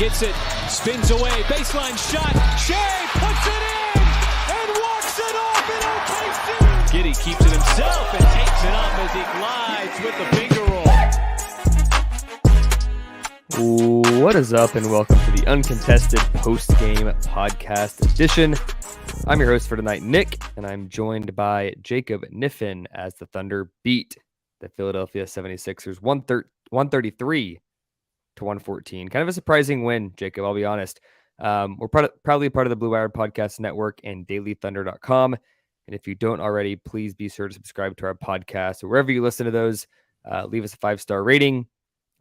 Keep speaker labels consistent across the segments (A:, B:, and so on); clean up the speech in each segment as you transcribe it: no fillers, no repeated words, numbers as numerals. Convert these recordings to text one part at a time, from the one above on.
A: gets it, spins away, baseline shot. Shai puts it in and walks it off in OKC. Giddey keeps it himself and takes it up as he glides with the finger roll.
B: What is up, and welcome to the uncontested post-game podcast edition. I'm your host for tonight, Nick, and I'm joined by Jacob Niffin as the Thunder beat the Philadelphia 76ers 133 to 114. Kind of a surprising win, Jacob, I'll be honest. We're proudly part of the Blue Wire Podcast Network and dailythunder.com. And if you don't already, please be sure to subscribe to our podcast. So wherever you listen to those, leave us a 5-star rating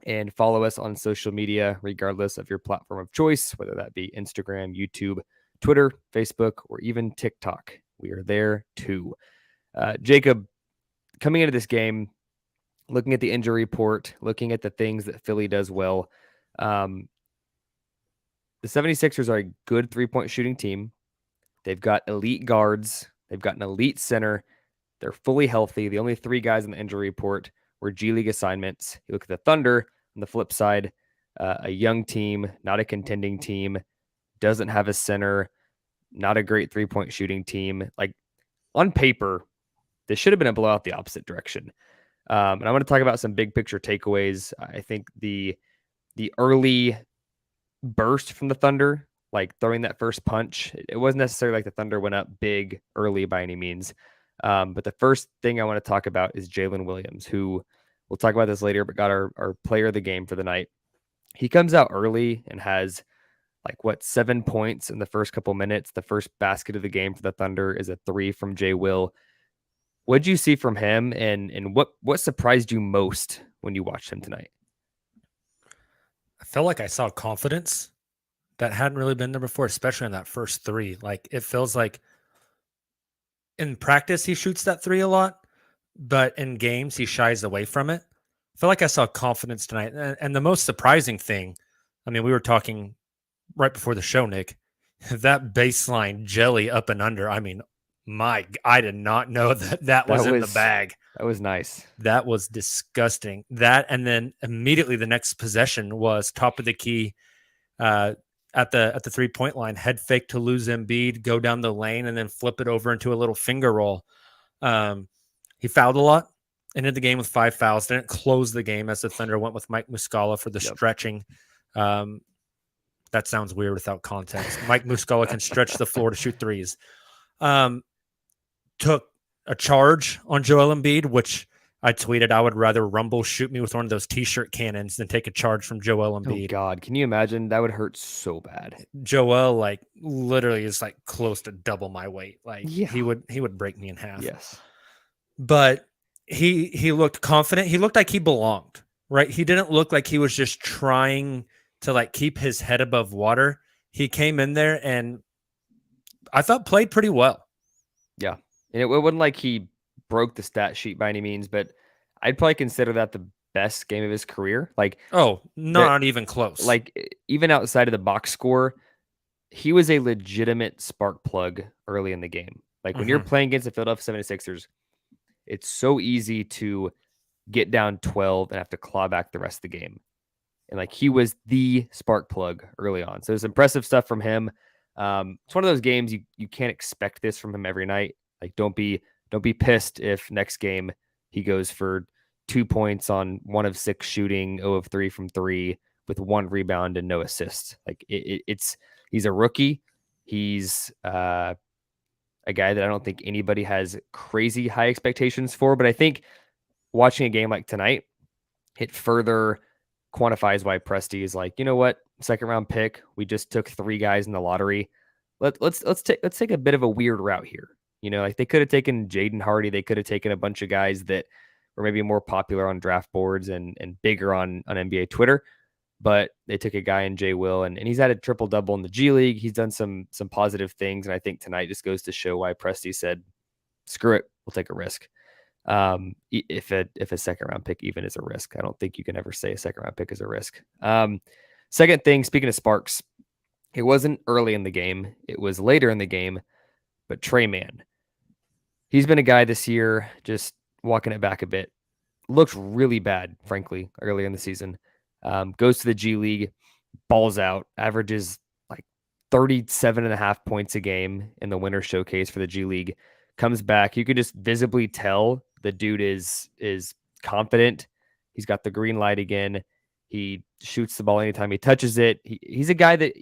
B: and follow us on social media, regardless of your platform of choice, whether that be Instagram, YouTube, Twitter, Facebook, or even TikTok. We are there too. Jacob, coming into this game, looking at the injury report, looking at the things that Philly does well, the 76ers are a good three-point shooting team. They've got elite guards. They've got an elite center. They're fully healthy. The only three guys on the injury report were G League assignments. You look at the Thunder on the flip side, a young team, not a contending team, doesn't have a center, not a great three-point shooting team. Like, on paper, this should have been a blowout the opposite direction. And I want to talk about some big picture takeaways. I think the early burst from the Thunder, like throwing that first punch, it wasn't necessarily like the Thunder went up big early by any means. But the first thing I want to talk about is Jalen Williams, who we'll talk about this later, but got our player of the game for the night. He comes out early and has 7 points in the first couple minutes. The first basket of the game for the Thunder is a 3 from Jay Will. What did you see from him, and what surprised you most when you watched him tonight?
C: I felt like I saw confidence that hadn't really been there before, especially in that first 3. Like, it feels like in practice he shoots that 3 a lot, but in games he shies away from it. I feel like I saw confidence tonight. And the most surprising thing, I mean, we were talking right before the show, Nick, that baseline jelly up and under. I mean, I did not know that was in the bag.
B: That was nice.
C: That was disgusting. That, and then immediately the next possession was top of the key at the 3-point line, head fake to lose Embiid, go down the lane, and then flip it over into a little finger roll. He fouled a lot, ended the game with 5 fouls, didn't close the game as the Thunder went with Mike Muscala for the stretching. That sounds weird without context. Mike Muscala can stretch the floor to shoot threes. Took a charge on Joel Embiid, which I tweeted, I would rather Rumble shoot me with one of those t-shirt cannons than take a charge from Joel Embiid.
B: Oh God, can you imagine? That would hurt so bad.
C: Joel, literally is close to double my weight.
B: Yeah.
C: He would break me in half.
B: Yes.
C: But he looked confident. He looked like he belonged, right? He didn't look like he was just trying to keep his head above water. He came in there and I thought played pretty well.
B: Yeah. And it wasn't like he broke the stat sheet by any means, but I'd probably consider that the best game of his career.
C: Not even close.
B: Even outside of the box score, he was a legitimate spark plug early in the game. When you're playing against the Philadelphia 76ers, it's so easy to get down 12 and have to claw back the rest of the game. And he was the spark plug early on. So it's impressive stuff from him. It's one of those games you can't expect this from him every night. Don't be pissed if next game he goes for 2 points on 1 of 6 shooting, 0 of 3 from 3 with 1 rebound and no assists. He's a rookie. He's a guy that I don't think anybody has crazy high expectations for. But I think watching a game like tonight, it further quantifies why Presti is you know what, 2nd round pick. We just took 3 guys in the lottery. Let's take a bit of a weird route here. They could have taken Jaden Hardy. They could have taken a bunch of guys that were maybe more popular on draft boards and bigger on NBA Twitter. But they took a guy in Jay Will, and he's had a triple-double in the G League. He's done some positive things, and I think tonight just goes to show why Presti said, screw it, we'll take a risk. If a 2nd-round pick even is a risk. I don't think you can ever say a 2nd-round pick is a risk. Second thing, speaking of sparks, it wasn't early in the game. It was later in the game, but Trey Mann. He's been a guy this year, just walking it back a bit. Looked really bad, frankly, earlier in the season. Goes to the G League. balls out, averages like 37.5 points a game in the winter showcase for the G League, comes back. You could just visibly tell the dude is confident. He's got the green light again. He shoots the ball anytime he touches it. He's a guy that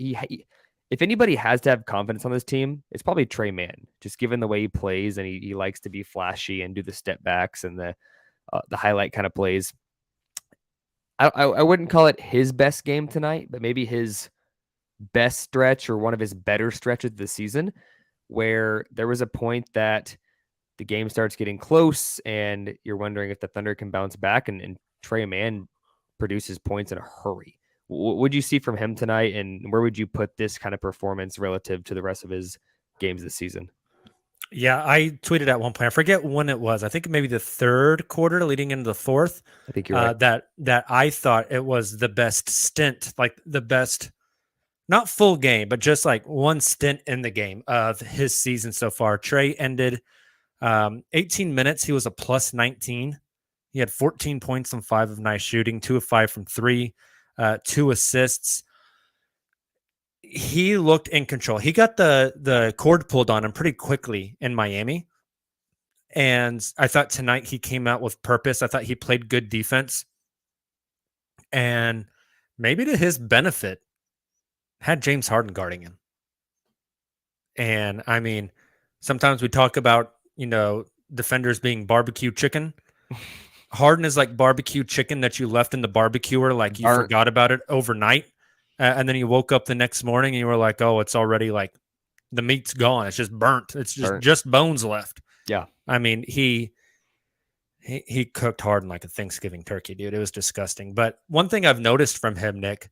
B: if anybody has to have confidence on this team, it's probably Trey Mann, just given the way he plays, and he likes to be flashy and do the step backs and the highlight kind of plays. I wouldn't call it his best game tonight, but maybe his best stretch or one of his better stretches this season, where there was a point that the game starts getting close and you're wondering if the Thunder can bounce back, and Trey Mann produces points in a hurry. What would you see from him tonight, and where would you put this kind of performance relative to the rest of his games this season?
C: Yeah, I tweeted at one point. I forget when it was. I think maybe the third quarter leading into the fourth.
B: I think you're right.
C: That I thought it was the best stint, like the best, not full game, but just like one stint in the game of his season so far. Trey ended 18 minutes. He was a plus 19. He had 14 points on 5 of 9 shooting, 2 of 5 from 3, 2 assists. He looked in control. He got the cord pulled on him pretty quickly in Miami. And I thought tonight he came out with purpose. I thought he played good defense. And maybe to his benefit, had James Harden guarding him. And I mean, sometimes we talk about, defenders being barbecue chicken. Harden is like barbecue chicken that you left in the barbecuer, like you forgot about it overnight. And then you woke up the next morning and you were like, oh, it's already like the meat's gone. It's just burnt. It's just bones left.
B: Yeah.
C: I mean, he cooked Harden like a Thanksgiving turkey, dude. It was disgusting. But one thing I've noticed from him, Nick,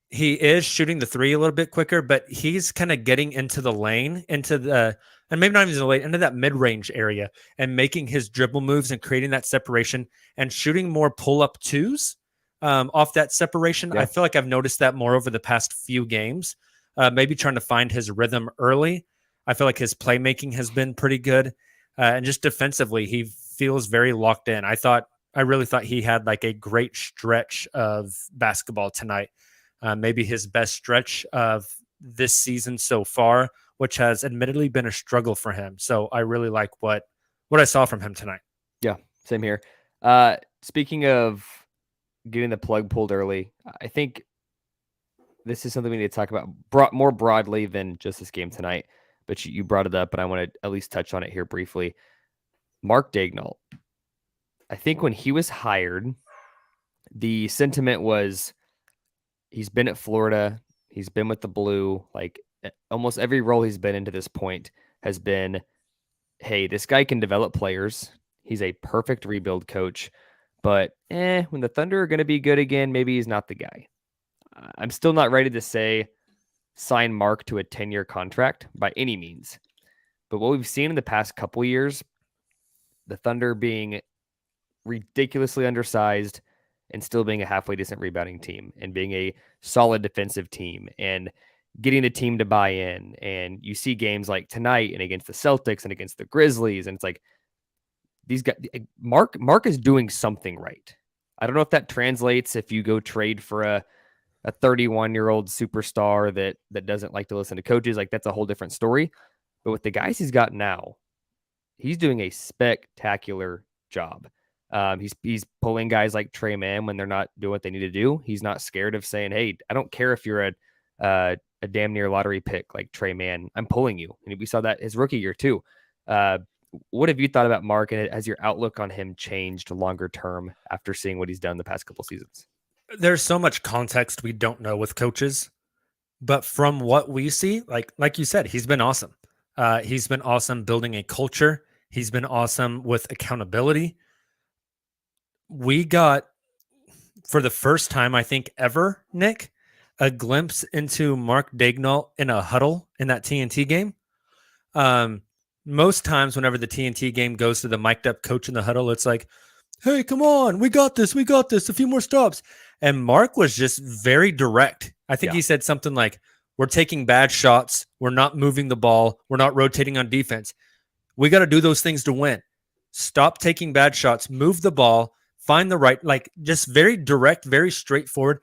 C: he is shooting the 3 a little bit quicker, but he's kind of getting into the lane, and maybe not even the lane, into that mid-range area and making his dribble moves and creating that separation and shooting more pull-up 2s. Off that separation. Yeah. I feel like I've noticed that more over the past few games, maybe trying to find his rhythm early. I feel like his playmaking has been pretty good. And just defensively, he feels very locked in. I really thought he had like a great stretch of basketball tonight. Maybe his best stretch of this season so far, which has admittedly been a struggle for him. So I really like what I saw from him tonight.
B: Yeah, same here. Speaking of getting the plug pulled early, I think this is something we need to talk about more broadly than just this game tonight, but you brought it up, and I want to at least touch on it here briefly. Mark Daigneault. I think when he was hired, the sentiment was he's been at Florida, he's been with the Blue, like almost every role he's been in to this point has been, hey, this guy can develop players. He's a perfect rebuild coach. But when the Thunder are going to be good again, maybe he's not the guy. I'm still not ready to say sign Mark to a 10-year contract by any means. But what we've seen in the past couple years, the Thunder being ridiculously undersized and still being a halfway decent rebounding team and being a solid defensive team and getting the team to buy in. And you see games like tonight and against the Celtics and against the Grizzlies, and it's like, these guys, Mark is doing something right. I don't know if that translates if you go trade for a 31-year-old superstar that doesn't like to listen to coaches. Like, that's a whole different story. But with the guys he's got now, he's doing a spectacular job. He's pulling guys like Trey Mann when they're not doing what they need to do. He's not scared of saying, hey, I don't care if you're a damn near lottery pick like Trey Mann. I'm pulling you. And we saw that his rookie year too. What have you thought about Mark, and has your outlook on him changed longer term after seeing what he's done the past couple seasons?
C: There's so much context we don't know with coaches, but from what we see, like you said, he's been awesome. He's been awesome building a culture. He's been awesome with accountability. We got, for the first time, I think ever, Nick, a glimpse into Mark Daigneault in a huddle in that TNT game. Most times whenever the TNT game goes to the mic'd up coach in the huddle, it's like, hey, come on, we got this, a few more stops. And Mark was just very direct. I think he said something like, we're taking bad shots, we're not moving the ball, we're not rotating on defense. We got to do those things to win. Stop taking bad shots, move the ball, find the right, like just very direct, very straightforward.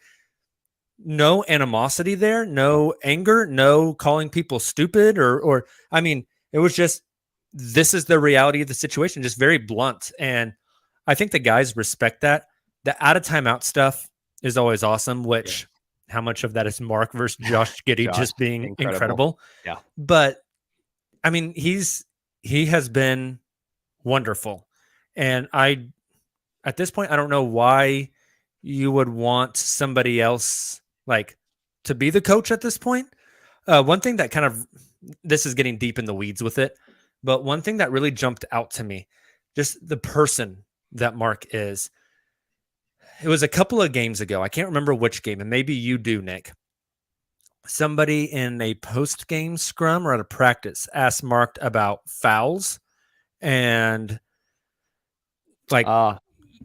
C: no animosity there, no anger, no calling people stupid or I mean, it was just, this is the reality of the situation, just very blunt. And I think the guys respect that. The out of timeout stuff is always awesome, which how much of that is Mark versus Josh Giddey
B: Josh,
C: just being incredible.
B: Yeah.
C: But I mean, he has been wonderful. And at this point, I don't know why you would want somebody else like to be the coach at this point. One thing that kind of, this is getting deep in the weeds with it, but one thing that really jumped out to me, just the person that Mark is. It was a couple of games ago. I can't remember which game, and maybe you do, Nick. Somebody in a post-game scrum or at a practice asked Mark about fouls and like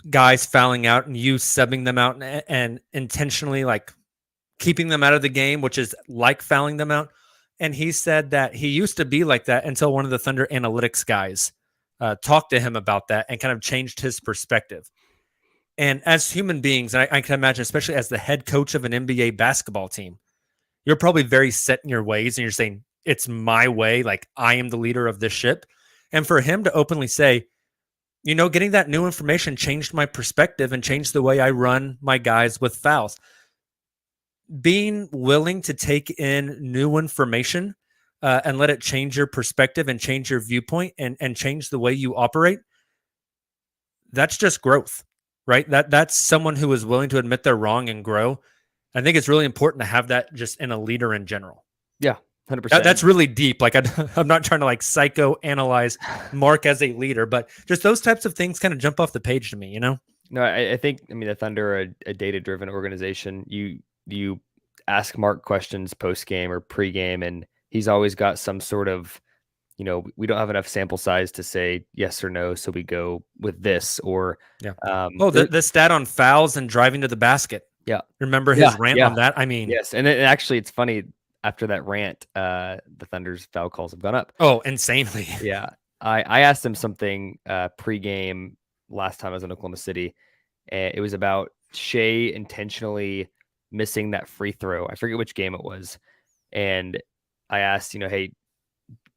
C: guys fouling out and you subbing them out and intentionally like keeping them out of the game, which is like fouling them out. And he said that he used to be like that until one of the Thunder analytics guys talked to him about that and kind of changed his perspective. And as human beings, and I can imagine, especially as the head coach of an NBA basketball team, you're probably very set in your ways and you're saying, it's my way, like I am the leader of this ship. And for him to openly say, you know, getting that new information changed my perspective and changed the way I run my guys with fouls. Being willing to take in new information and let it change your perspective and change your viewpoint and change the way you operate, that's just growth, right? That's someone who is willing to admit they're wrong and grow. I think it's really important to have that just in a leader in general.
B: Yeah, 100%.
C: That's really deep. Like I'm not trying to like psychoanalyze Mark as a leader, but just those types of things kind of jump off the page to me, you know?
B: No, I think, I mean, the Thunder are a data-driven organization. You ask Mark questions post-game or pre-game, and he's always got some sort of, you know, we don't have enough sample size to say yes or no, so we go with this or
C: the stat on fouls and driving to the basket.
B: Yeah.
C: Remember his rant on that? I mean,
B: yes. And actually it's funny, after that rant, the Thunder's foul calls have gone up.
C: Oh, insanely.
B: Yeah. I asked him something pre-game last time I was in Oklahoma City, and it was about Shai intentionally missing that free throw. I forget which game it was. And I asked, you know, hey,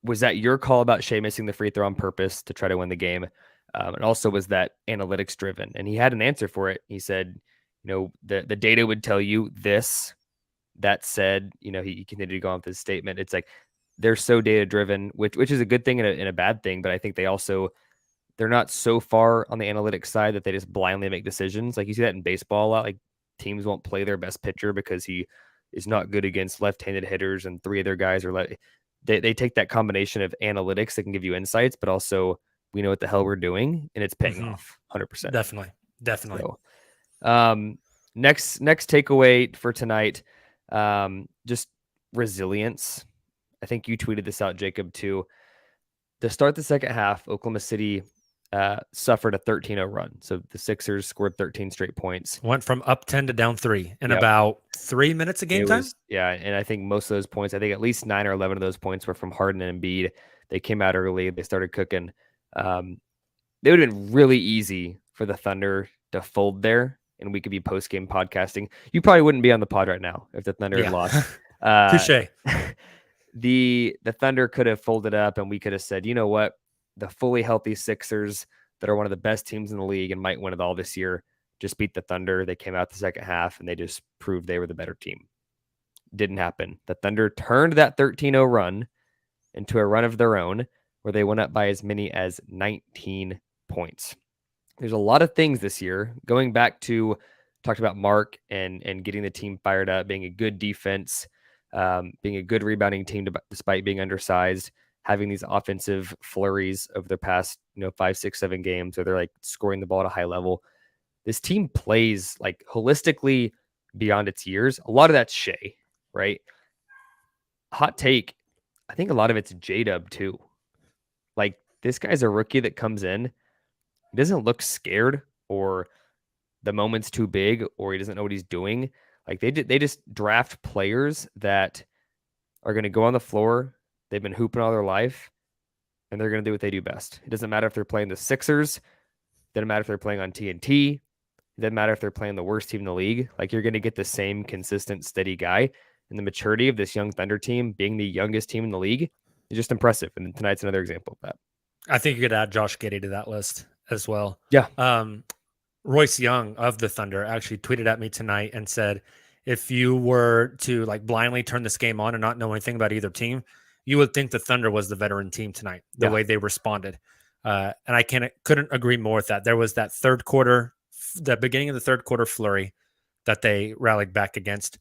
B: was that your call about Shai missing the free throw on purpose to try to win the game? And also, was that analytics driven? And he had an answer for it. He said, you know, the data would tell you this. That said, you know, he continued to go on with his statement. It's like they're so data driven, which is a good thing and a bad thing. But I think they're not so far on the analytics side that they just blindly make decisions. Like you see that in baseball a lot. Like teams won't play their best pitcher because he is not good against left-handed hitters, and three of their guys are they take that combination of analytics that can give you insights, but also we know what the hell we're doing, and it's paying off 100%.
C: Definitely.
B: So, next takeaway for tonight, just resilience. I think you tweeted this out, Jacob, too. To start the second half, Oklahoma City suffered a 13-0 run. So the Sixers scored 13 straight points.
C: Went from up 10 to down 3 in about 3 minutes of game time.
B: Yeah, and I think most of those points, I think at least 9 or 11 of those points were from Harden and Embiid. They came out early. They started cooking. It would have been really easy for the Thunder to fold there, and we could be post-game podcasting. You probably wouldn't be on the pod right now if the Thunder had lost.
C: Touché.
B: The Thunder could have folded up, and we could have said, you know what? The fully healthy Sixers that are one of the best teams in the league and might win it all this year just beat the Thunder. They came out the second half, and they just proved they were the better team. Didn't happen. The Thunder turned that 13-0 run into a run of their own where they went up by as many as 19 points. There's a lot of things this year, going back to talked about Mark and getting the team fired up, being a good defense, being a good rebounding team despite being undersized, having these offensive flurries over the past 5, 6, 7 games where they're like scoring the ball at a high level. This team plays like holistically beyond its years. A lot of that's Shai, right? Hot take. I think a lot of it's J-Dub too. Like this guy's a rookie that comes in, he doesn't look scared or the moment's too big or he doesn't know what he's doing. Like they just draft players that are going to go on the floor. They've been hooping all their life and they're going to do what they do best. It doesn't matter if they're playing the Sixers. It doesn't matter if they're playing on TNT. It doesn't matter if they're playing the worst team in the league. Like, you're going to get the same consistent, steady guy. And the maturity of this young Thunder team, being the youngest team in the league, is just impressive. And tonight's another example of that.
C: I think you could add Josh Giddey to that list as well.
B: Yeah.
C: Royce Young of the Thunder actually tweeted at me tonight and said, if you were to like blindly turn this game on and not know anything about either team, you would think the Thunder was the veteran team tonight, the way they responded. And I couldn't agree more with that. There was that third quarter, the beginning of the third quarter flurry that they rallied back against.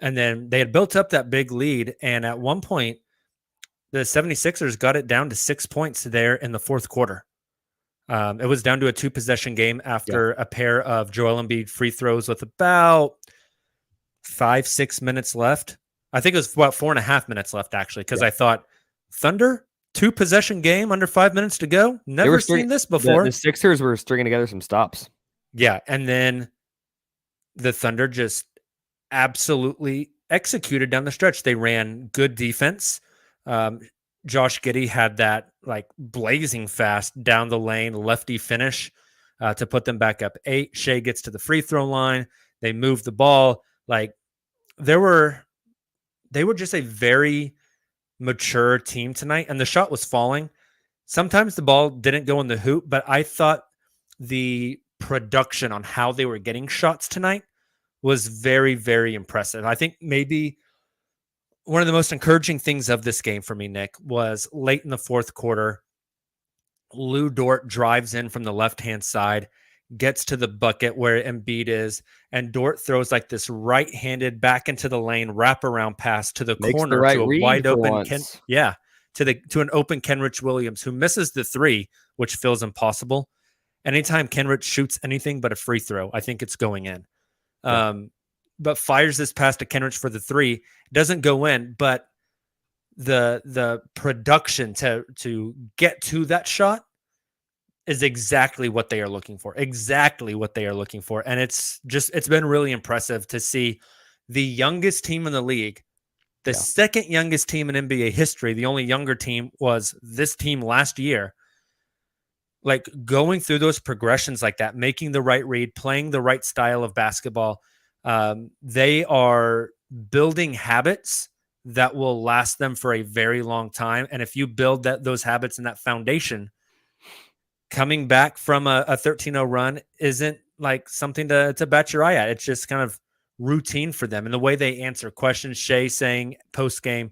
C: And then they had built up that big lead. And at one point, the 76ers got it down to 6 points there in the fourth quarter. It was down to a 2-possession game after a pair of Joel Embiid free throws with about 5-6 minutes left. I think it was about 4.5 minutes left, actually, because I thought, Thunder, 2-possession game under 5 minutes to go? Never seen this before.
B: The Sixers were stringing together some stops.
C: Yeah, and then the Thunder just absolutely executed down the stretch. They ran good defense. Josh Giddey had that like blazing fast down the lane lefty finish to put them back up 8. Shai gets to the free throw line. They moved the ball. Like they were just a very mature team tonight, and the shot was falling. Sometimes the ball didn't go in the hoop, but I thought the production on how they were getting shots tonight was very, very impressive. I think maybe one of the most encouraging things of this game for me, Nick, was late in the fourth quarter. Lou Dort drives in from the left-hand side, gets to the bucket where Embiid is, and Dort throws like this right-handed back into the lane wraparound pass to the corner to a wide open to an open Kenrich Williams, who misses the 3, which feels impossible. Anytime Kenrich shoots anything but a free throw, I think it's going in. But fires this pass to Kenrich for the 3, doesn't go in, but the production to get to that shot is exactly what they are looking for. Exactly what they are looking for. And it's been really impressive to see the youngest team in the league, the second youngest team in NBA history. The only younger team was this team last year. Like going through those progressions like that, making the right read, playing the right style of basketball. They are building habits that will last them for a very long time. And if you build those habits and that foundation, coming back from a 13-0 run isn't like something to bat your eye at. It's just kind of routine for them. And the way they answer questions, Shai saying post-game,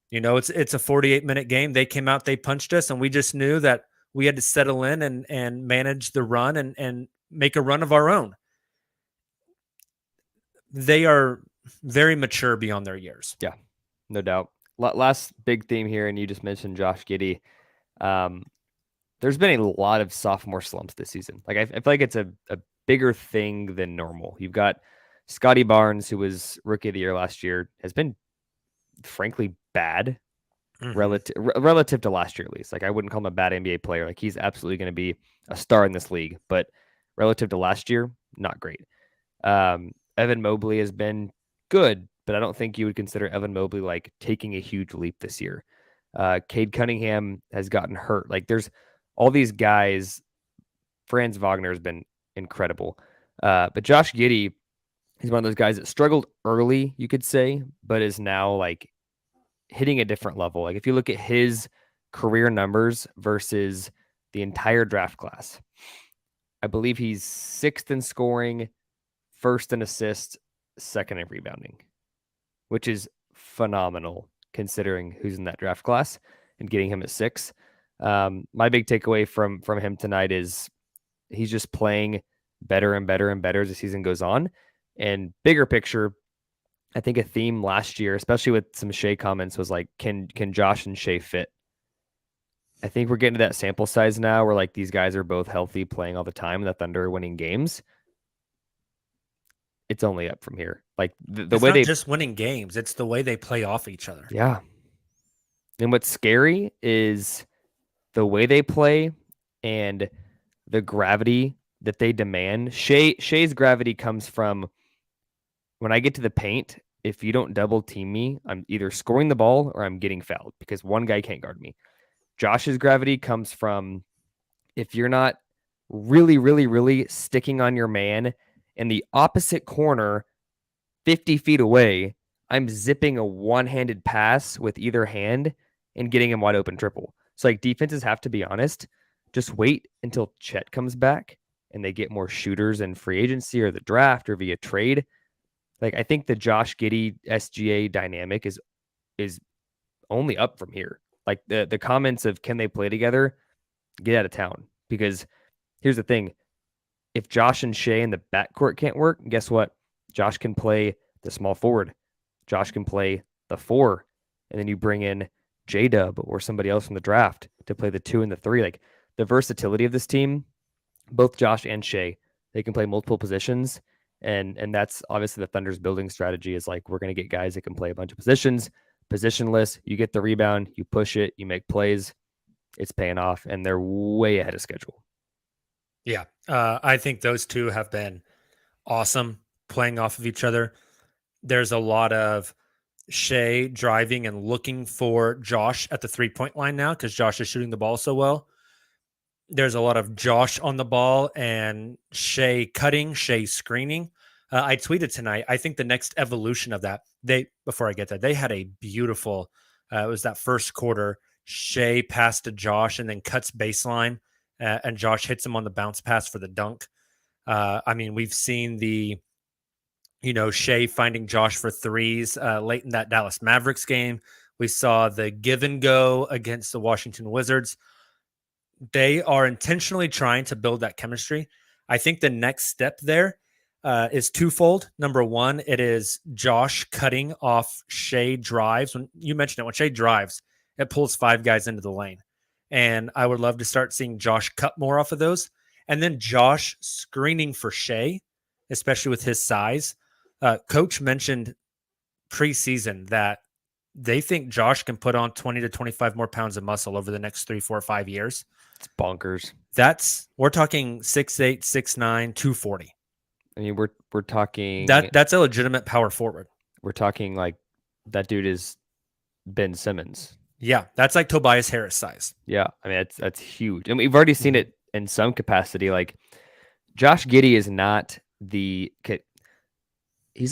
C: it's a 48-minute game. They came out, they punched us, and we just knew that we had to settle in and manage the run and make a run of our own. They are very mature beyond their years.
B: Yeah, no doubt. Last big theme here, and you just mentioned Josh Giddey. There's been a lot of sophomore slumps this season. Like I feel like it's a bigger thing than normal. You've got Scotty Barnes, who was rookie of the year last year, has been frankly bad relative to last year, at least. Like I wouldn't call him a bad NBA player. Like he's absolutely going to be a star in this league, but relative to last year, not great. Evan Mobley has been good, but I don't think you would consider Evan Mobley like taking a huge leap this year. Cade Cunningham has gotten hurt. Like there's all these guys. Franz Wagner has been incredible. But Josh Giddey, he's one of those guys that struggled early, you could say, but is now like hitting a different level. Like if you look at his career numbers versus the entire draft class, I believe he's 6th in scoring, 1st in assists, 2nd in rebounding, which is phenomenal considering who's in that draft class and getting him at 6. My big takeaway from him tonight is he's just playing better and better and better as the season goes on. And bigger picture, I think a theme last year, especially with some Shai comments, was like, can Josh and Shai fit? I think we're getting to that sample size now where like these guys are both healthy, playing all the time, and the Thunder are winning games. It's only up from here. Like the way they
C: just winning games, it's the way they play off each other.
B: Yeah. And what's scary is the way they play and the gravity that they demand. Shai's gravity comes from when I get to the paint, if you don't double team me, I'm either scoring the ball or I'm getting fouled because one guy can't guard me. Josh's gravity comes from if you're not really, really, really sticking on your man in the opposite corner, 50 feet away, I'm zipping a one-handed pass with either hand and getting him wide open triple. So like defenses have to be honest, just wait until Chet comes back and they get more shooters in free agency or the draft or via trade. Like I think the Josh Giddey SGA dynamic is only up from here. Like the comments of can they play together, get out of town. Because here's the thing. If Josh and Shai in the backcourt can't work, guess what? Josh can play the small forward. Josh can play the 4. And then you bring in J-Dub or somebody else from the draft to play the 2 and the 3. Like the versatility of this team, both Josh and Shai, they can play multiple positions. And that's obviously the Thunder's building strategy is like, we're going to get guys that can play a bunch of positions, positionless. You get the rebound, you push it, you make plays. It's paying off, and they're way ahead of schedule.
C: Yeah. I think those two have been awesome playing off of each other. There's a lot of Shai driving and looking for Josh at the 3-point line now because Josh is shooting the ball so well. There's a lot of Josh on the ball and Shai cutting, Shai screening. I tweeted tonight, I think the next evolution of that, before I get there, they had a beautiful, it was that first quarter, Shai passed to Josh and then cuts baseline, and Josh hits him on the bounce pass for the dunk. I mean, we've seen Shai finding Josh for threes late in that Dallas Mavericks game. We saw the give and go against the Washington Wizards. They are intentionally trying to build that chemistry. I think the next step there is twofold. Number one, it is Josh cutting off Shai drives. When you mentioned it, when Shai drives, it pulls 5 guys into the lane. And I would love to start seeing Josh cut more off of those. And then Josh screening for Shai, especially with his size. Coach mentioned preseason that they think Josh can put on 20 to 25 more pounds of muscle over the next 3, 4, 5 years.
B: It's bonkers.
C: We're talking 6'8", 6'9", 240.
B: I mean, we're talking
C: that's a legitimate power forward.
B: We're talking like that dude is Ben Simmons.
C: Yeah, that's like Tobias Harris size.
B: Yeah, I mean that's huge, and we've already seen it in some capacity. Like Josh Giddey is not he's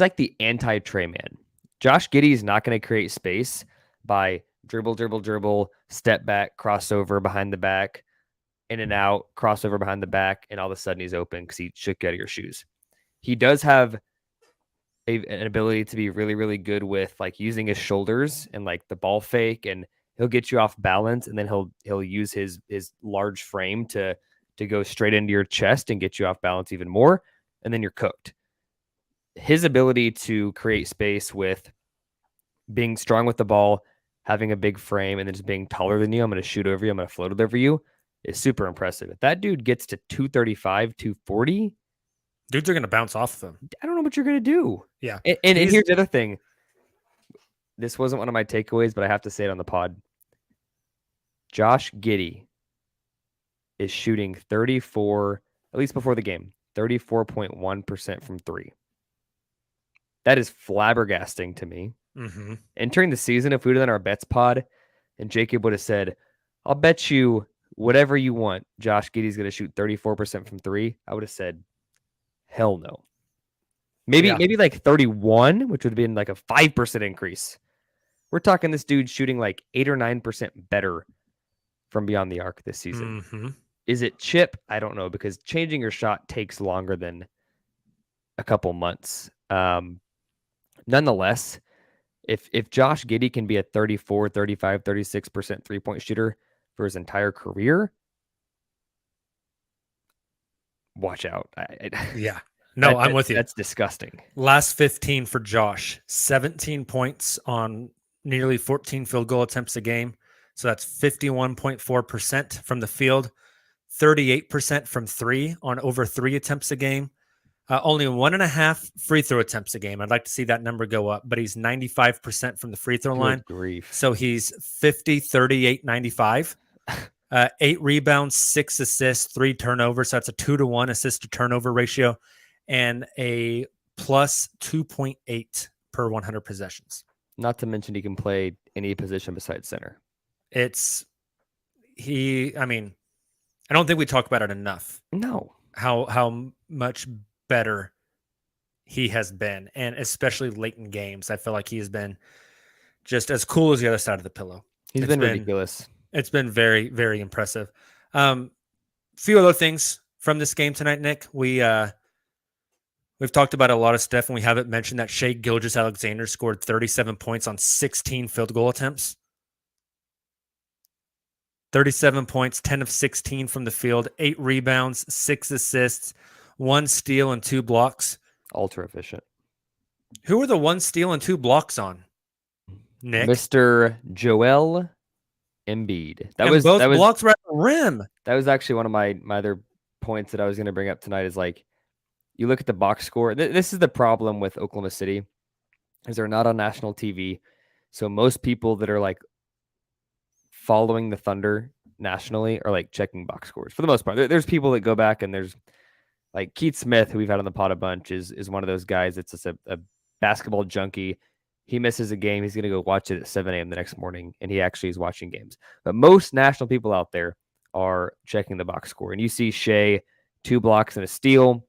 B: like the anti Trey Mann. Josh Giddey is not going to create space by dribble, step back, crossover behind the back, in and out, crossover behind the back, and all of a sudden he's open because he shook out of your shoes. He does have an ability to be really, really good with like using his shoulders and like the ball fake, and he'll get you off balance, and then he'll use his large frame to go straight into your chest and get you off balance even more, and then you're cooked. His ability to create space with being strong with the ball, having a big frame, and then just being taller than you, I'm going to shoot over you, I'm going to float it over you, is super impressive. If that dude gets to 235, 240,
C: dudes are going to bounce off of him.
B: I don't know what you're going to do.
C: Yeah.
B: And here's the other thing. This wasn't one of my takeaways, but I have to say it on the pod. Josh Giddey is shooting 34, at least before the game, 34.1% from 3. That is flabbergasting to me.
C: Mm-hmm.
B: Entering the season, if we would have done our bets pod and Jacob would have said, I'll bet you whatever you want, Josh Giddey's going to shoot 34% from 3, I would have said, hell no. Maybe like 31, which would have been like a 5% increase. We're talking this dude shooting like 8 or 9% better from beyond the arc this season.
C: Mm-hmm.
B: Is it chip? I don't know, because changing your shot takes longer than a couple months. Nonetheless, if Josh Giddey can be a 34, 35, 36% three-point shooter for his entire career, watch out.
C: Yeah. No, I'm with you.
B: That's disgusting.
C: Last 15 for Josh, 17 points on nearly 14 field goal attempts a game. So that's 51.4% from the field, 38% from 3 on over 3 attempts a game. Only 1.5 free throw attempts a game. I'd like to see that number go up, but he's 95% from the free throw line.
B: Grief.
C: So he's 50, 38, 95. 8 rebounds, 6 assists, 3 turnovers. So that's a 2-to-1 assist to turnover ratio and a plus 2.8 per 100 possessions.
B: Not to mention he can play any position besides center.
C: I don't think we talk about it enough.
B: No.
C: How much better he has been, and especially late in games, I feel like he has been just as cool as the other side of the pillow.
B: He's been ridiculous.
C: It's been very, very impressive. Few other things from this game tonight, Nick. We've talked about a lot of stuff, and we haven't mentioned that Shai Gilgeous-Alexander scored 37 points on 16 field goal attempts. 37 points, 10 of 16 from the field, 8 rebounds, 6 assists, 1 steal, and 2 blocks.
B: Ultra efficient.
C: Who are the 1 steal and 2 blocks on, Nick?
B: Mr. Joel Embiid.
C: Both blocks were at the rim.
B: That was actually one of my other points that I was going to bring up tonight is like, you look at the box score. This is the problem with Oklahoma City is they're not on national TV. So most people that are like following the Thunder nationally are like checking box scores for the most part. There's people that go back and there's like Keith Smith, who we've had on the pod a bunch, is one of those guys that's just a basketball junkie. He misses a game, he's going to go watch it at 7 a.m. the next morning, and he actually is watching games. But most national people out there are checking the box score. And you see Shai, 2 blocks and a steal.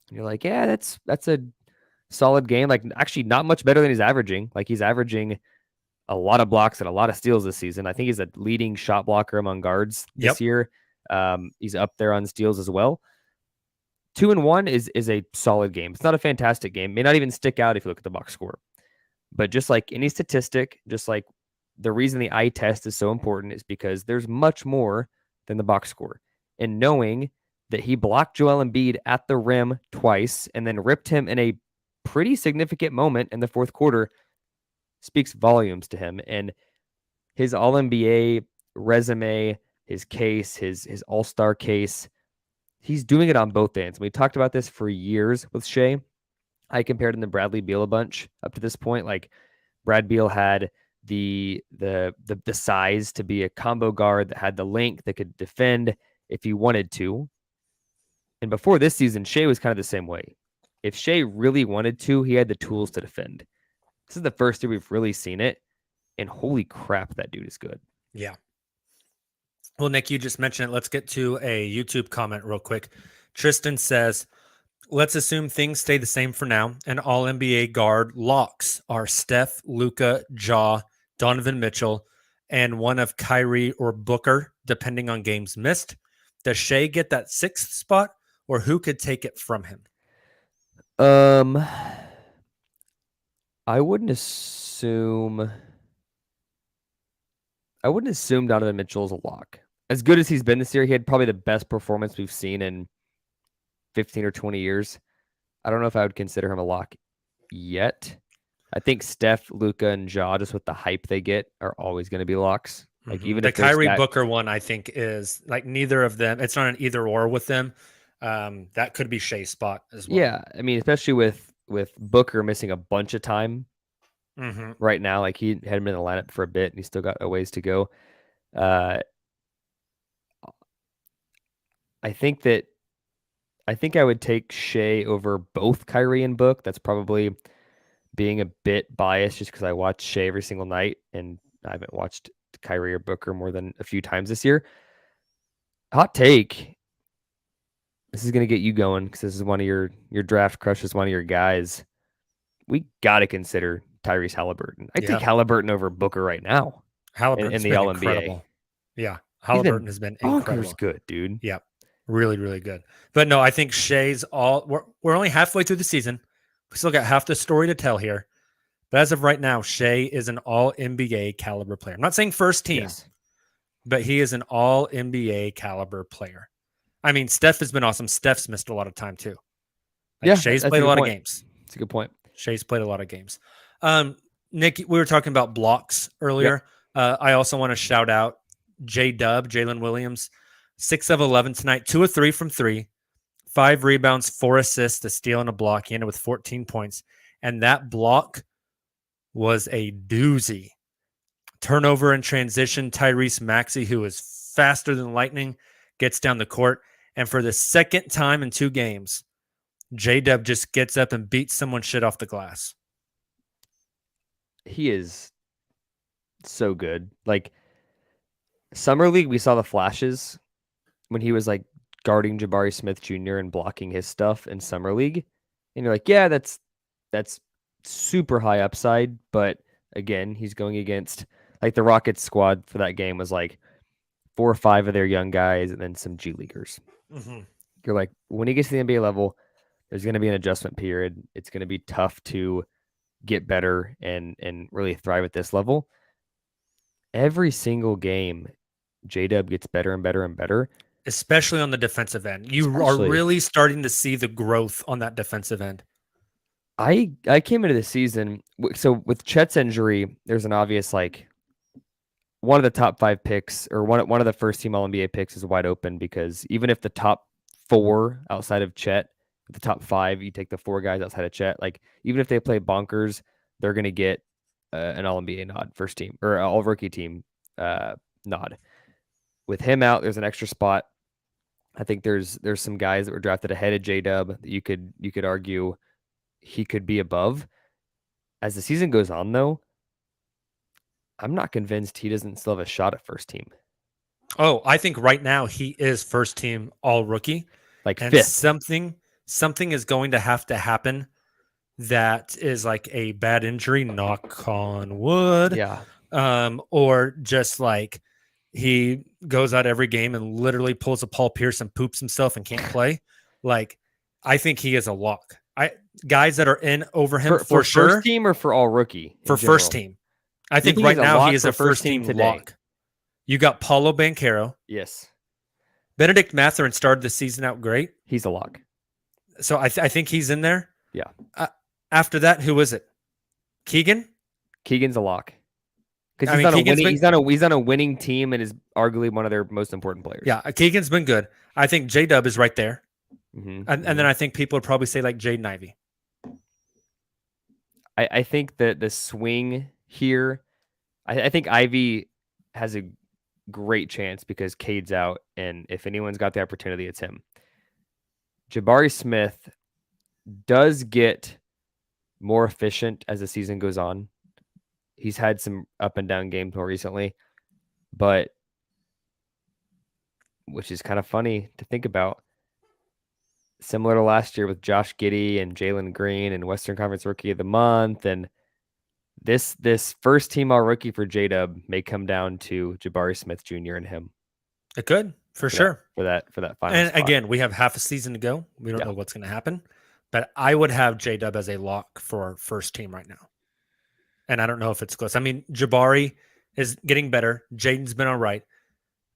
B: And you're like, yeah, that's a solid game. Like, actually not much better than he's averaging. Like, he's averaging a lot of blocks and a lot of steals this season. I think he's a leading shot blocker among guards this year. He's up there on steals as well. 2-1 is a solid game. It's not a fantastic game. May not even stick out if you look at the box score. But just like any statistic, just like the reason the eye test is so important is because there's much more than the box score. And knowing that he blocked Joel Embiid at the rim twice and then ripped him in a pretty significant moment in the fourth quarter speaks volumes to him. And his All-NBA resume, his case, his All-Star case, he's doing it on both ends. We talked about this for years with Shai. I compared him to Bradley Beal a bunch up to this point. Like, Brad Beal had the size to be a combo guard that had the length that could defend if he wanted to. And before this season, Shai was kind of the same way. If Shai really wanted to, he had the tools to defend. This is the first year we've really seen it. And holy crap, that dude is good.
C: Yeah. Well, Nick, you just mentioned it. Let's get to a YouTube comment real quick. Tristan says, let's assume things stay the same for now, and all NBA guard locks are Steph, Luka, Ja, Donovan Mitchell, and one of Kyrie or Booker, depending on games missed. Does Shai get that 6th spot, or who could take it from him?
B: I wouldn't assume Donovan Mitchell is a lock. As good as he's been this year, he had probably the best performance we've seen in 15 or 20 years. I don't know if I would consider him a lock yet. I think Steph, Luka, and Ja, just with the hype they get, are always going to be locks. Like, even
C: the
B: if Kyrie
C: Booker one, I think, is like neither of them. It's not an either or with them. That could be Shai's spot as well. Yeah,
B: I mean, especially with Booker missing a bunch of time right now. Like, he hadn't been in the lineup for a bit, and he's still got a ways to go. I think I would take Shai over both Kyrie and Book. That's probably being a bit biased just because I watch Shai every single night, and I haven't watched Kyrie or Booker more than a few times this year. Hot take. This is going to get you going because this is one of your draft crushes, one of your guys. We got to consider Tyrese Halliburton. I take Halliburton over Booker right now.
C: Halliburton's
B: in the
C: been
B: All-NBA.
C: Incredible. Yeah, Halliburton has been incredible.
B: Bonkers good, dude.
C: Yeah, really, really good. But no, I think Shai's we're only halfway through the season. We still got half the story to tell here. But as of right now, Shai is an all-NBA caliber player. I'm not saying first team, but he is an all-NBA caliber player. I mean, Steph has been awesome. Steph's missed a lot of time too. Shai's played a lot of games.
B: That's a good point.
C: Shai's played a lot of games. Nick, we were talking about blocks earlier. Yep. I also want to shout out Jalen Williams, 6 of 11 tonight, 2 of 3 from 3, 5 rebounds, 4 assists, a steal, and a block. He ended with 14 points. And that block was a doozy. Turnover in transition. Tyrese Maxey, who is faster than lightning, gets down the court. And for the second time in 2 games, J-Dub just gets up and beats someone's shit off the glass.
B: He is so good. Like, Summer League, we saw the flashes when he was like guarding Jabari Smith Jr. and blocking his stuff in summer league, and you're like, yeah, that's super high upside, but again, he's going against like the Rockets squad for that game was like 4 or 5 of their young guys and then some G leaguers.
C: Mm-hmm.
B: You're like, when he gets to the NBA level, there's going to be an adjustment period. It's going to be tough to get better and really thrive at this level. Every single game, J-Dub gets better and better and better.
C: Especially on the defensive end. You are really starting to see the growth on that defensive end.
B: I came into the season, so with Chet's injury, there's an obvious, like, one of the top 5 picks or one of the first team All-NBA picks is wide open because even if the top 4 outside of Chet, the top 5, you take the 4 guys outside of Chet, like even if they play bonkers, they're going to get an All-NBA nod, first team or All-Rookie team nod. With him out, there's an extra spot. I think there's some guys that were drafted ahead of J-Dub that you could argue he could be above. As the season goes on, though, I'm not convinced he doesn't still have a shot at first team.
C: Oh, I think right now he is first team All-Rookie.
B: Like
C: and
B: 5th.
C: Something is going to have to happen that is like a bad injury, knock on wood.
B: Yeah.
C: Or just like he goes out every game and literally pulls a Paul Pierce and poops himself and can't play. Like, I think he is a lock. Guys that are in over him for sure.
B: First team or for All-Rookie?
C: For first team. I think right now he is a first team lock. You got Paulo Banchero.
B: Yes.
C: Benedict Mathurin started the season out great.
B: He's a lock.
C: So I think he's in there.
B: Yeah.
C: After that, who is it? Keegan?
B: Keegan's a lock. Because he's on a winning team and is arguably one of their most important players.
C: Yeah, Keegan's been good. I think J-Dub is right there.
B: Mm-hmm.
C: And then I think people would probably say like Jaden Ivey.
B: I think that the swing here, I think Ivy has a great chance because Cade's out, and if anyone's got the opportunity, it's him. Jabari Smith does get more efficient as the season goes on. He's had some up and down games more recently, but which is kind of funny to think about. Similar to last year with Josh Giddey and Jalen Green and Western Conference Rookie of the Month. And this first team All-Rookie for J-Dub may come down to Jabari Smith Jr. and him.
C: It could, for sure.
B: For that final
C: And
B: spot.
C: again, we have half a season to go. We don't know what's going to happen. But I would have J-Dub as a lock for first team right now. And I don't know if it's close. I mean, Jabari is getting better. Jaden's been all right.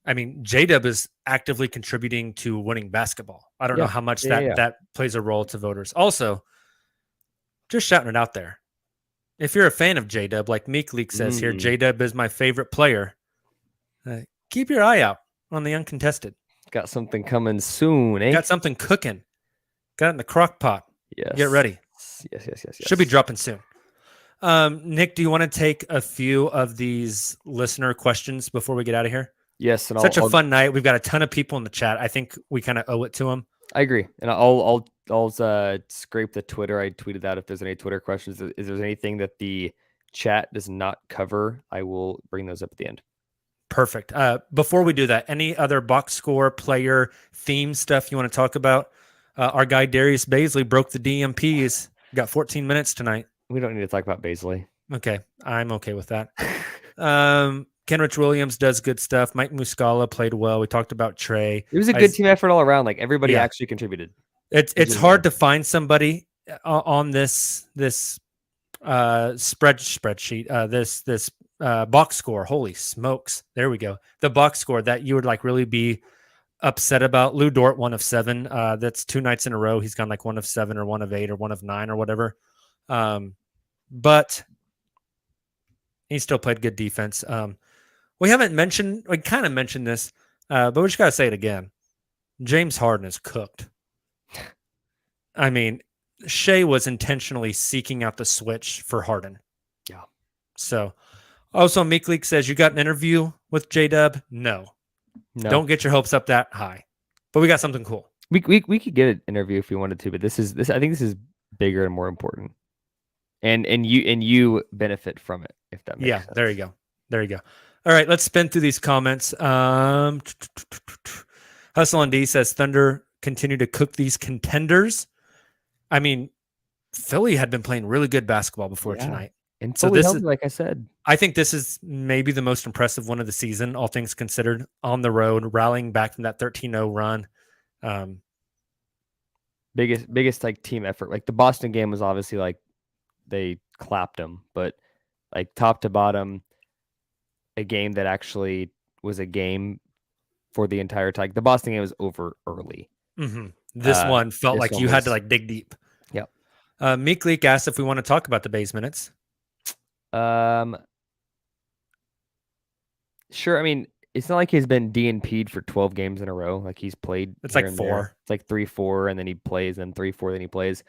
C: I mean, J-Dub is actively contributing to winning basketball. I don't know how much that plays a role to voters. Also, just shouting it out there. If you're a fan of J-Dub, like Meek Leak says here, J-Dub is my favorite player. Keep your eye out on the uncontested.
B: Got something coming soon, eh?
C: Got something cooking. Got it in the crock pot.
B: Yes.
C: Get ready.
B: Yes.
C: Should be dropping soon. Nick, do you want to take a few of these listener questions before we get out of here?
B: Yes, and
C: such a fun night. We've got a ton of people in the chat. I think we kind of owe it to them.
B: I agree, and I'll scrape the Twitter. I tweeted that if there's any Twitter questions. If there's anything that the chat does not cover, I will bring those up at the end.
C: Perfect. Before we do that, any other box score, player, theme stuff you want to talk about? Our guy Darius Baisley broke the DMPs. Got 14 minutes tonight.
B: We don't need to talk about Baisley.
C: Okay, I'm okay with that. Kenrich Williams does good stuff. Mike Muscala played well. We talked about Trey.
B: It was a good team effort all around. Like everybody actually contributed.
C: It's hard to find somebody on this spreadsheet. This box score. Holy smokes! There we go. The box score that you would like really be upset about. Lou Dort 1 of 7. That's 2 nights in a row. He's gone like 1 of 7 or 1 of 8 or 1 of 9 or whatever. But he still played good defense. We kind of mentioned this, but we just got to say it again. James Harden is cooked. I mean, Shai was intentionally seeking out the switch for Harden.
B: Yeah.
C: So, also, Meek Leak says, you got an interview with J-Dub? No. Don't get your hopes up that high. But we got something cool.
B: We could get an interview if we wanted to, but I think this is bigger and more important. And you benefit from it, if that makes sense.
C: There you go. All right, let's spin through these comments. Hustle and D says Thunder continue to cook these contenders. I mean, Philly had been playing really good basketball before tonight.
B: And
C: so
B: fully
C: this
B: healthy,
C: is,
B: like I said.
C: I think this is maybe the most impressive one of the season, all things considered, on the road, rallying back from that 13-0 run.
B: Biggest like team effort. Like the Boston game was obviously like they clapped them, but like top to bottom, a game that actually was a game for the entire time. The Boston game was over early.
C: Mm-hmm. This one felt like you had to like dig deep.
B: Yep.
C: Meek Leak asked if we want to talk about the Bays minutes.
B: Sure. I mean, it's not like he's been DNP'd for 12 games in a row. Like he's played.
C: It's like 4.
B: There. It's like 3-4, and then he plays, then 3-4, then he plays.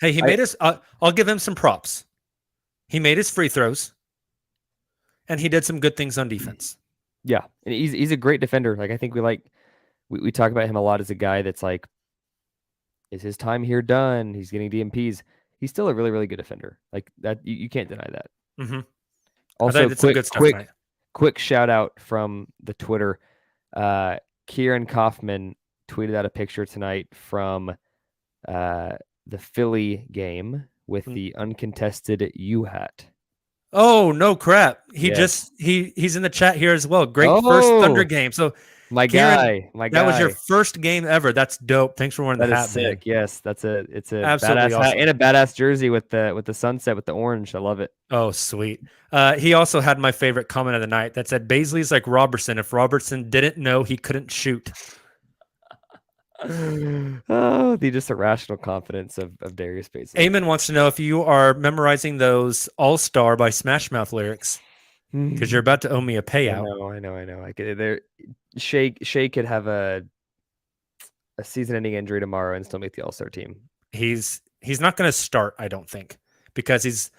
C: Hey, he made us. I'll give him some props. He made his free throws, and he did some good things on defense.
B: Yeah, and he's a great defender. Like I think we talk about him a lot as a guy that's like, is his time here done? He's getting DMPs. He's still a really, really good defender. Like that, you can't deny that.
C: Mm-hmm.
B: Also,
C: quick
B: shout out from the Twitter. Kieran Kaufman tweeted out a picture tonight from the Philly game with the uncontested U hat.
C: Oh, no crap. He's in the chat here as well. Great first Thunder game. So
B: my
C: Kieran,
B: guy.
C: That was your first game ever. That's dope. Thanks for wearing the hat.
B: Sick. Man. Yes, it's a
C: absolutely
B: badass
C: awesome.
B: hat and a badass jersey with the sunset with the orange. I love it.
C: Oh, sweet. He also had my favorite comment of the night that said Baisley's like Robertson. If Robertson didn't know, he couldn't shoot.
B: Oh, the just irrational confidence of Darius Baisley.
C: Eamon wants to know if you are memorizing those All-Star by Smash Mouth lyrics because you're about to owe me a payout.
B: I know. Shai could have a season-ending injury tomorrow and still make the All-Star team.
C: He's not going to start, I don't think, because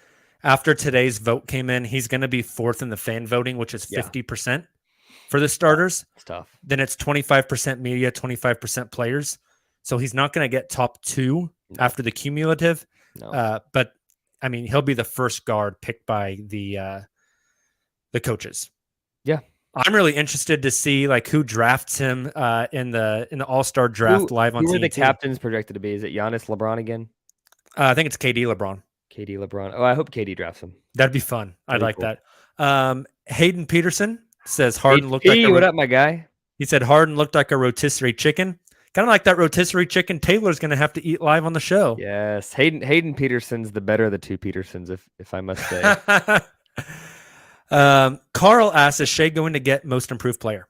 C: after today's vote came in, he's going to be 4th in the fan voting, which is 50%. For the starters,
B: it's tough.
C: Then it's 25% media, 25% players. So he's not going to get top 2 after the cumulative.
B: No.
C: But I mean, he'll be the first guard picked by the coaches.
B: Yeah,
C: I'm really interested to see like who drafts him in the All-Star draft live on TNT.
B: Who are the captains projected to be? Is it Giannis, LeBron again?
C: I think it's KD, LeBron.
B: KD, LeBron. Oh, I hope KD drafts him.
C: That'd be fun. I'd like
B: cool.
C: that. Hayden Peterson says Harden looked like
B: what up, my guy?
C: He said Harden looked like a rotisserie chicken. Kind of like that rotisserie chicken Taylor's going to have to eat live on the show.
B: Yes, Hayden Peterson's the better of the two Petersons, if I must say.
C: Carl asks, is Shai going to get most improved player?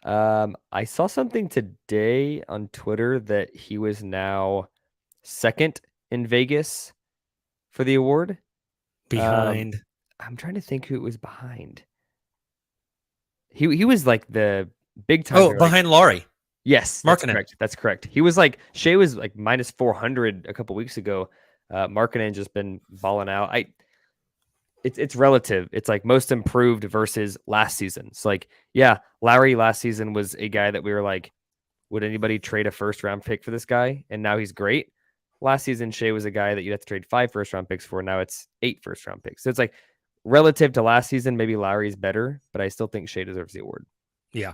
B: I saw something today on Twitter that he was now 2nd in Vegas for the award.
C: Behind.
B: I'm trying to think who it was behind. He was like the big time.
C: Oh, behind Laurie.
B: Yes, that's correct. He was like Shai was like minus 400 a couple weeks ago. Markkanen just been balling out. It's relative. It's like most improved versus last season. It's like, yeah, Lowry last season was a guy that we were like, would anybody trade a 1st-round pick for this guy? And now he's great. Last season, Shai was a guy that you'd have to trade 5 first-round picks for. Now it's 8 first-round picks. So it's like relative to last season, maybe Lowry's better, but I still think Shai deserves the award.
C: Yeah.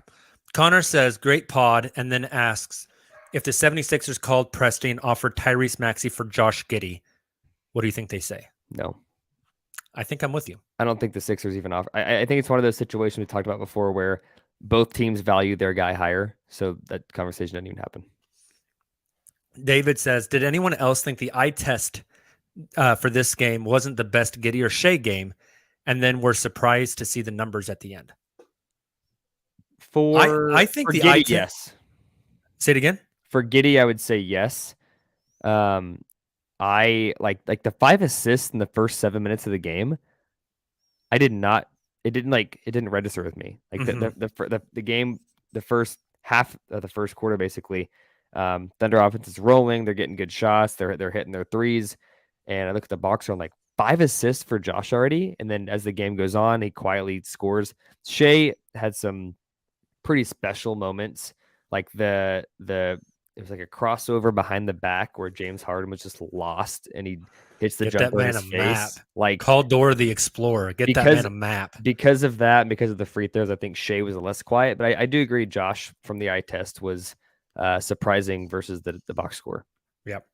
C: Connor says, great pod, and then asks if the 76ers called Presti and offered Tyrese Maxey for Josh Giddey, what do you think they say?
B: No.
C: I think I'm with you.
B: I don't think the Sixers even offer. I think it's one of those situations we talked about before where both teams value their guy higher, so that conversation didn't even happen.
C: David says, did anyone else think the eye test for this game wasn't the best Giddey or Shai game, and then were surprised to see the numbers at the end? I think the eye test.
B: Yes.
C: Say it again.
B: For Giddey, I would say yes. I like the 5 assists in the first 7 minutes of the game. It didn't register with me. Like the game, the first half of the first quarter, basically, Thunder offense is rolling. They're getting good shots. They're hitting their threes. And I look at the box score, I'm like, 5 assists for Josh already. And then as the game goes on, he quietly scores. Shai had some pretty special moments, like the it was like a crossover behind the back where James Harden was just lost and he hits the
C: Get that
B: jumper in
C: man
B: his
C: a
B: face.
C: map.
B: Like
C: Call Dora the Explorer. Get that man a map.
B: Because of that, and because of the free throws, I think Shai was less quiet. But I do agree, Josh from the eye test was surprising versus the box score.
C: Yep.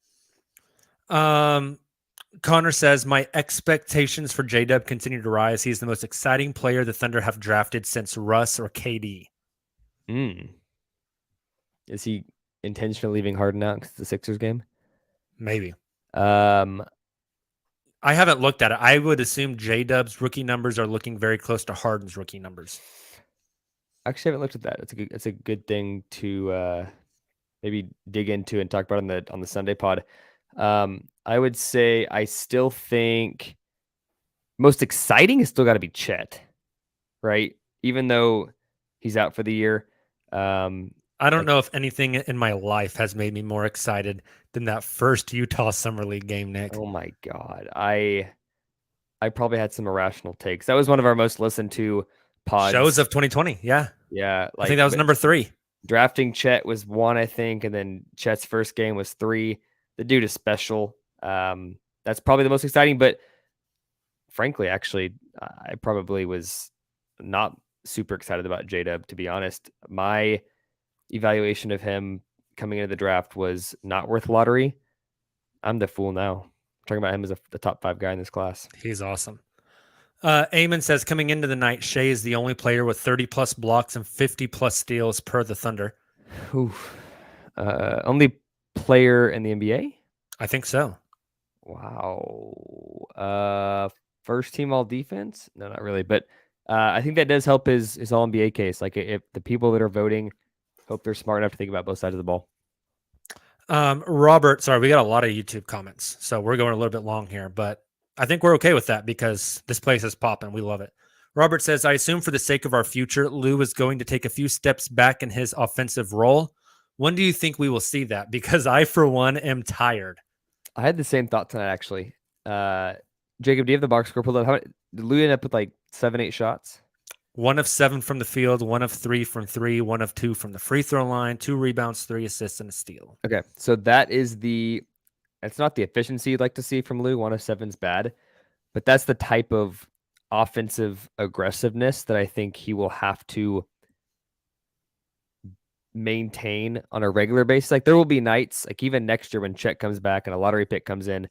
C: Connor says, my expectations for J-Dub continue to rise. He's the most exciting player the Thunder have drafted since Russ or KD.
B: Is he intentionally leaving Harden out because the Sixers game?
C: Maybe.
B: I
C: haven't looked at it. I would assume J-Dub's rookie numbers are looking very close to Harden's rookie numbers.
B: Actually haven't looked at that. It's a good thing to maybe dig into and talk about on the Sunday pod. I would say I still think most exciting is still got to be Chet, right? Even though he's out for the year.
C: I don't know if anything in my life has made me more excited than that first Utah Summer League game, Nick.
B: Oh my God. I probably had some irrational takes. That was one of our most listened to pods.
C: Shows of 2020. Yeah.
B: Yeah.
C: I think that was number 3.
B: Drafting Chet was 1, I think. And then Chet's first game was 3. The dude is special. That's probably the most exciting, but frankly, actually, I probably was not super excited about J-Dub, to be honest. My evaluation of him coming into the draft was not worth lottery. I'm the fool now. I'm talking about him as the top 5 guy in this class.
C: He's awesome. Eamon says, coming into the night, Shai is the only player with 30-plus blocks and 50-plus steals per the Thunder.
B: Only player in the NBA?
C: I think so.
B: Wow. First team all defense? No, not really. But I think that does help his all NBA case. Like if the people that are voting hope they're smart enough to think about both sides of the ball.
C: Robert, sorry, we got a lot of YouTube comments, so we're going a little bit long here, but I think we're okay with that because this place is popping. We love it. Robert says, I assume for the sake of our future, Lou is going to take a few steps back in his offensive role. When do you think we will see that? Because I, for one, am tired.
B: I had the same thought tonight, actually. Jacob, do you have the box score pulled up? How did Lou end up with like 7-8 shots?
C: 1 of 7 from the field, 1 of 3 from 3, 1 of 2 from the free throw line, 2 rebounds, 3 assists, and a steal.
B: Okay, so it's not the efficiency you'd like to see from Lou. 1 of 7's bad, but that's the type of offensive aggressiveness that I think he will have to maintain on a regular basis. Like there will be nights, like even next year when Chet comes back and a lottery pick comes in,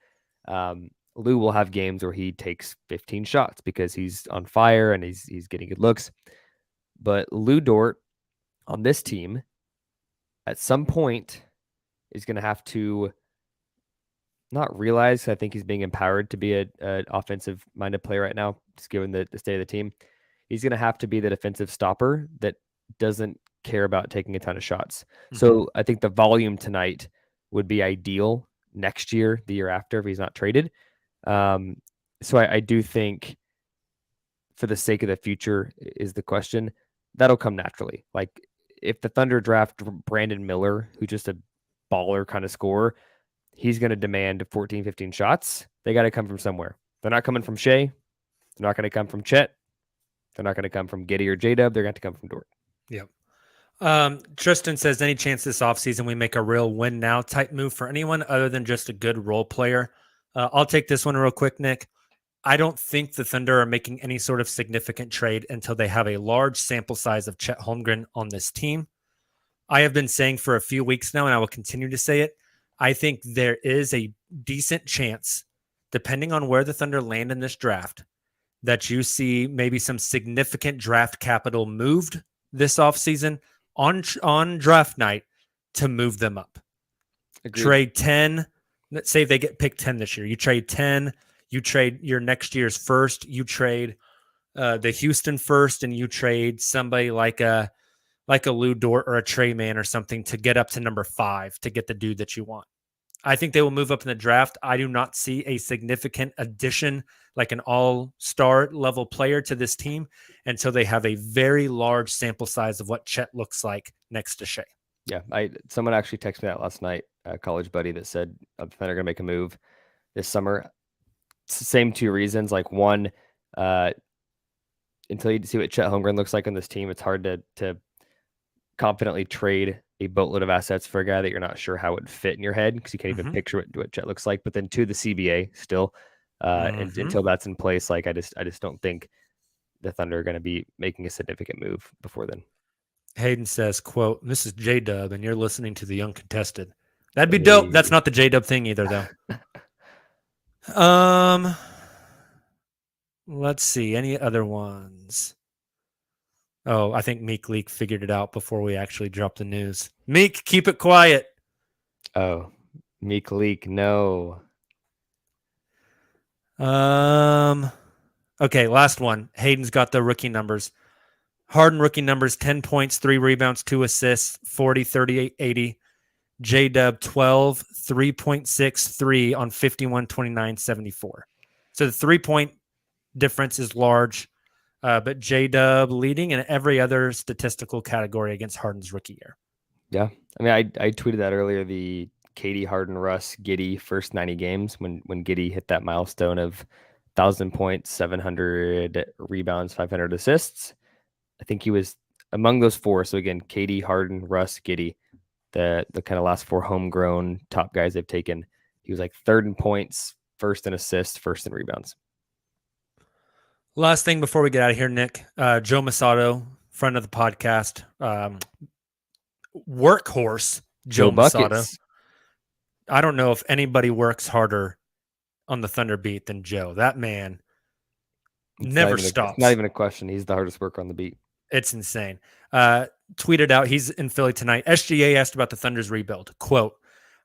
B: Lou will have games where he takes 15 shots because he's on fire and he's getting good looks. But Lou Dort on this team at some point is going to have to not realize, I think he's being empowered to be an offensive minded player right now, just given the state of the team. He's going to have to be the defensive stopper that doesn't care about taking a ton of shots. Mm-hmm. So I think the volume tonight would be ideal next year, the year after, if he's not traded. So I do think for the sake of the future is the question. That'll come naturally. Like if the Thunder draft Brandon Miller, who's just a baller kind of scorer, he's going to demand 14, 15 shots. They got to come from somewhere. They're not coming from Shai. They're not going to come from Chet. They're not going to come from Giddey or J-Dub. They're going to come from Dort.
C: Yep. Tristan says, any chance this offseason we make a real win now type move for anyone other than just a good role player? I'll take this one real quick, Nick. I don't think the Thunder are making any sort of significant trade until they have a large sample size of Chet Holmgren on this team. I have been saying for a few weeks now, and I will continue to say it, I think there is a decent chance, depending on where the Thunder land in this draft, that you see maybe some significant draft capital moved this offseason on draft night to move them up. Agreed. Trade 10. Let's say they get picked 10 this year. You trade 10. You trade your next year's first. You trade the Houston first, and you trade somebody like a Lou Dort or a Trey Mann or something to get up to number 5 to get the dude that you want. I think they will move up in the draft. I do not see a significant addition, like an all-star level player to this team until they have a very large sample size of what Chet looks like next to Shai.
B: Yeah, someone actually texted me that last night, a college buddy that said the Thunder are going to make a move this summer. It's the same 2 reasons. Like one, until you see what Chet Holmgren looks like on this team, it's hard to confidently trade a boatload of assets for a guy that you're not sure how it would fit in your head because you can't even picture what Chet looks like. But then to the CBA still, and until that's in place, like I just don't think the Thunder are going to be making a significant move before then.
C: Hayden says, quote, "This is J-Dub, and you're listening to the Uncontested." That'd be dope. That's not the J-Dub thing either, though. Let's see. Any other ones? Oh, I think Meek Leak figured it out before we actually dropped the news. Meek, keep it quiet.
B: Oh, Meek Leak, no.
C: Okay, last one. Hayden's got the rookie numbers. Harden rookie numbers: 10 points, 3 rebounds, 2 assists, 40, 38, 80. J-Dub 12, 3.6, 3 on 51, 29, 74. So the 3-point difference is large, but J-Dub leading in every other statistical category against Harden's rookie year.
B: Yeah. I mean, I tweeted that earlier, the KD, Harden, Russ, Giddey first 90 games when Giddey hit that milestone of 1,000 points, 700 rebounds, 500 assists. I think he was among those four. So again, KD, Harden, Russ, Giddey, the kind of last 4 homegrown top guys they've taken. He was like third in points, first in assists, first in rebounds.
C: Last thing before we get out of here, Nick, Joe Masato, friend of the podcast, workhorse Joe Masato. I don't know if anybody works harder on the Thunder beat than Joe. That man never stops.
B: It's not even a question. He's the hardest worker on the beat.
C: It's insane. Tweeted out, he's in Philly tonight. SGA asked about the Thunder's rebuild. Quote,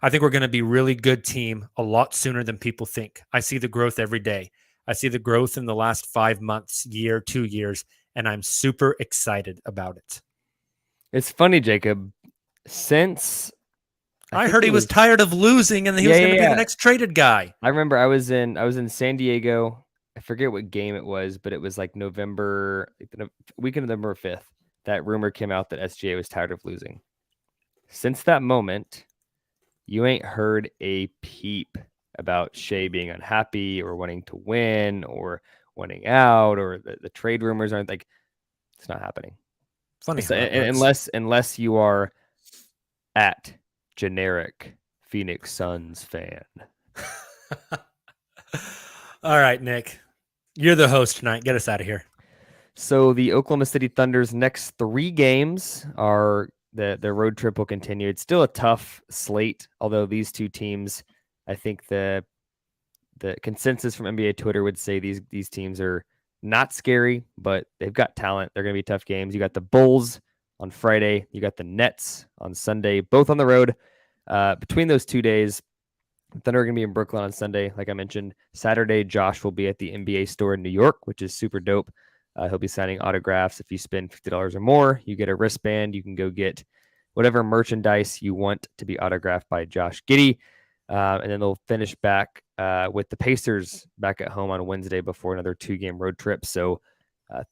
C: "I think we're going to be a really good team a lot sooner than people think. I see the growth every day. I see the growth in the last 5 months, year, 2 years, and I'm super excited about it."
B: It's funny, Jacob. Since
C: I heard he was tired of losing and he was going to be the next traded guy.
B: I remember I was in San Diego. I forget what game it was, but it was like November, the weekend of November 5th. That rumor came out that SGA was tired of losing. Since that moment, you ain't heard a peep about Shai being unhappy or wanting to win or wanting out, or the trade rumors aren't like, it's not happening.
C: Funny.
B: So, unless you are at generic Phoenix Suns fan.
C: All right, Nick, you're the host tonight. Get us out of here.
B: So the Oklahoma City Thunder's next 3 games are the road trip will continue. It's still a tough slate, although these 2 teams, I think the consensus from NBA Twitter would say these teams are not scary, but they've got talent. They're going to be tough games. You got the Bulls on Friday. You got the Nets on Sunday, both on the road. Between those 2 days, the Thunder are going to be in Brooklyn on Sunday. Like I mentioned, Saturday, Josh will be at the NBA store in New York, which is super dope. He'll be signing autographs. If you spend $50 or more, you get a wristband. You can go get whatever merchandise you want to be autographed by Josh Giddey. And then they'll finish back with the Pacers back at home on Wednesday before another 2-game road trip. So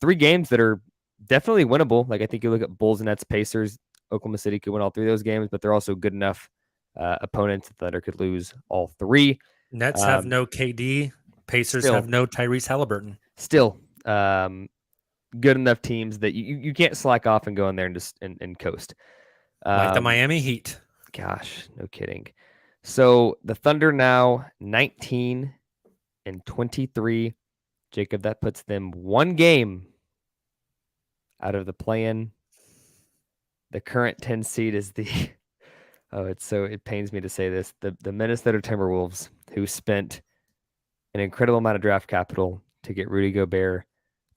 B: 3 games that are definitely winnable. Like I think you look at Bulls, Nets, Pacers, Oklahoma City could win all 3 of those games, but they're also good enough opponents that Thunder could lose all 3.
C: Nets have no KD. Pacers have no Tyrese Halliburton.
B: Still, good enough teams that you can't slack off and go in there and just and coast.
C: Like the Miami Heat.
B: Gosh, no kidding. So the Thunder now 19-23. Jacob, that puts them 1 game out of the play-in. The current 10 seed is the it pains me to say this, the Minnesota Timberwolves, who spent an incredible amount of draft capital to get Rudy Gobert. I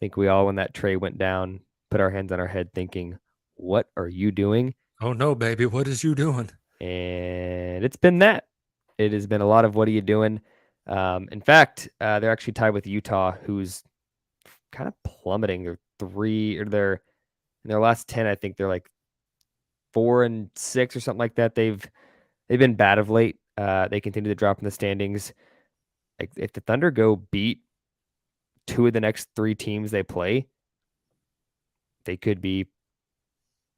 B: think we all, when that trade went down, put our hands on our head thinking, what are you doing?
C: Oh no, baby, what is you doing?
B: And it's been that. It has been a lot of what are you doing? In fact, they're actually tied with Utah, who's kind of plummeting. They're in their last 10, I think they're like 4-6 or something like that. They've been bad of late. They continue to drop in the standings. Like if the Thunder go beat 2 of the next 3 teams they play, they could be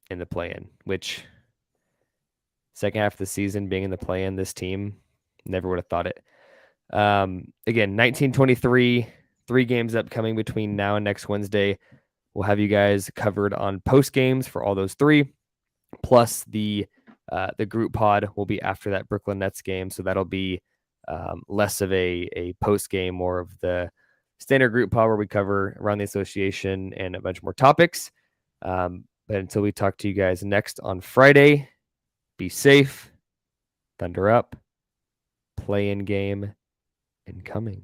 B: in the play-in, which second half of the season being in the play-in, this team never would have thought it. Again, 19-23, 3 games upcoming between now and next Wednesday. We'll have you guys covered on post games for all those 3, plus the The group pod will be after that Brooklyn Nets game, so that'll be less of a post game, more of the standard group pod where we cover around the association and a bunch more topics. But until we talk to you guys next on Friday, be safe, thunder up, play in game incoming.